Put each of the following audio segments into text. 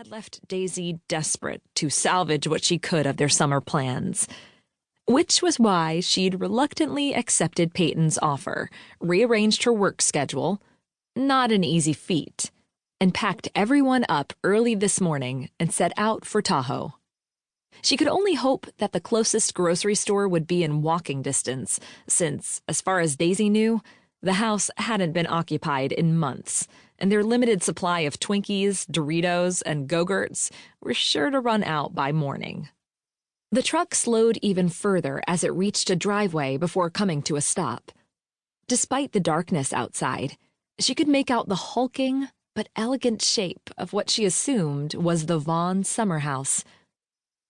had left Daisy desperate to salvage what she could of their summer plans. Which was why she'd reluctantly accepted Peyton's offer, rearranged her work schedule, not an easy feat, and packed everyone up early this morning and set out for Tahoe. She could only hope that the closest grocery store would be in walking distance, since, as far as Daisy knew, the house hadn't been occupied in months, and their limited supply of Twinkies, Doritos, and Go-Gurts were sure to run out by morning. The truck slowed even further as it reached a driveway before coming to a stop. Despite the darkness outside, she could make out the hulking but elegant shape of what she assumed was the Vaughn summer house.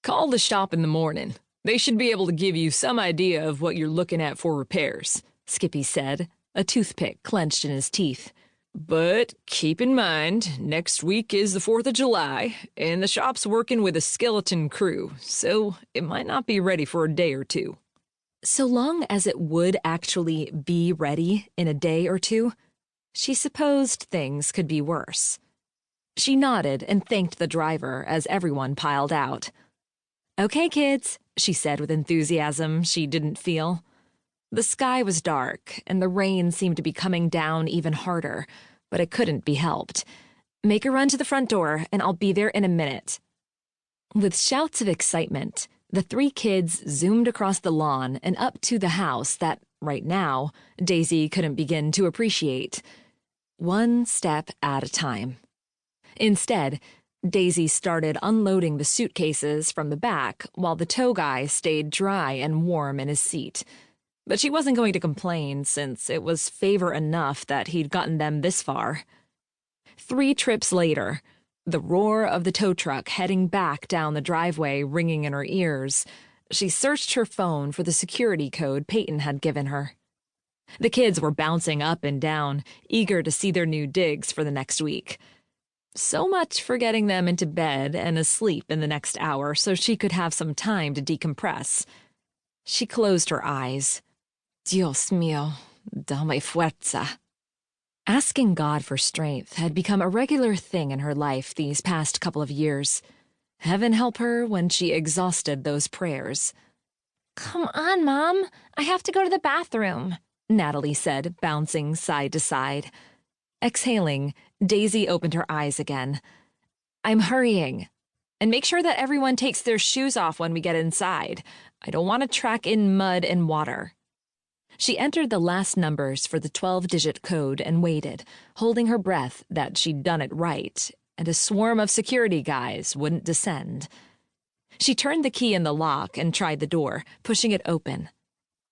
Call the shop in the morning. They should be able to give you some idea of what you're looking at for repairs, Skippy said, a toothpick clenched in his teeth. But keep in mind, next week is the 4th of July, and the shop's working with a skeleton crew, so it might not be ready for a day or two. So long as it would actually be ready in a day or two, she supposed things could be worse. She nodded and thanked the driver as everyone piled out. "Okay, kids," she said with enthusiasm she didn't feel. The sky was dark, and the rain seemed to be coming down even harder, but it couldn't be helped. "Make a run to the front door, and I'll be there in a minute." With shouts of excitement, the 3 kids zoomed across the lawn and up to the house that, right now, Daisy couldn't begin to appreciate. One step at a time. Instead, Daisy started unloading the suitcases from the back while the tow guy stayed dry and warm in his seat. But she wasn't going to complain, since it was favor enough that he'd gotten them this far. 3 trips later, the roar of the tow truck heading back down the driveway ringing in her ears, she searched her phone for the security code Peyton had given her. The kids were bouncing up and down, eager to see their new digs for the next week. So much for getting them into bed and asleep in the next hour so she could have some time to decompress. She closed her eyes. Dios mío, dame fuerza. Asking God for strength had become a regular thing in her life these past couple of years. Heaven help her when she exhausted those prayers. "Come on, Mom. I have to go to the bathroom," Natalie said, bouncing side to side. Exhaling, Daisy opened her eyes again. "I'm hurrying. And make sure that everyone takes their shoes off when we get inside. I don't want to track in mud and water." She entered the last numbers for the 12-digit code and waited, holding her breath that she'd done it right, and a swarm of security guys wouldn't descend. She turned the key in the lock and tried the door, pushing it open.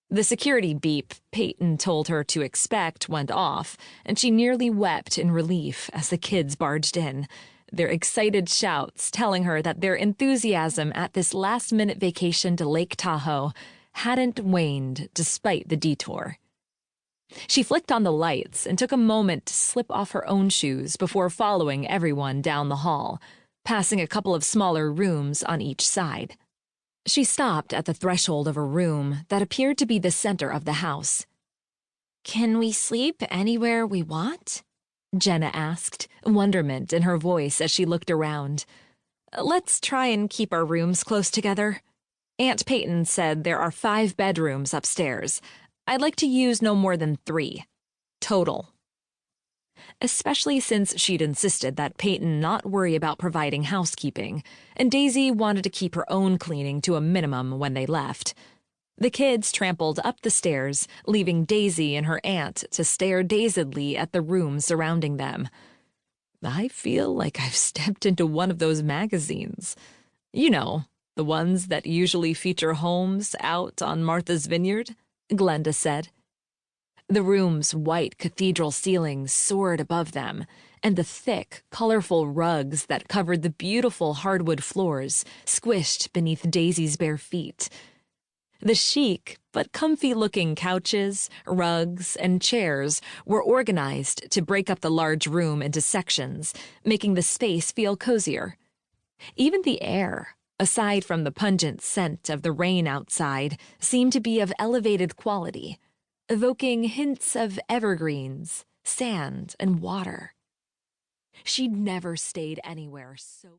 The security beep Peyton told her to expect went off, and she nearly wept in relief as the kids barged in, their excited shouts telling her that their enthusiasm at this last-minute vacation to Lake Tahoe hadn't waned despite the detour. She flicked on the lights and took a moment to slip off her own shoes before following everyone down the hall, passing a couple of smaller rooms on each side. She stopped at the threshold of a room that appeared to be the center of the house. "Can we sleep anywhere we want?" Jenna asked, wonderment in her voice as she looked around. "Let's try and keep our rooms close together. Aunt Peyton said there are 5 bedrooms upstairs. I'd like to use no more than 3. Total." Especially since she'd insisted that Peyton not worry about providing housekeeping, and Daisy wanted to keep her own cleaning to a minimum when they left. The kids trampled up the stairs, leaving Daisy and her aunt to stare dazedly at the room surrounding them. "I feel like I've stepped into one of those magazines. You know, the ones that usually feature homes out on Martha's Vineyard," Glenda said. The room's white cathedral ceilings soared above them, and the thick, colorful rugs that covered the beautiful hardwood floors squished beneath Daisy's bare feet. The chic but comfy-looking couches, rugs, and chairs were organized to break up the large room into sections, making the space feel cozier. Even the air, aside from the pungent scent of the rain outside, seemed to be of elevated quality, evoking hints of evergreens, sand, and water. She'd never stayed anywhere so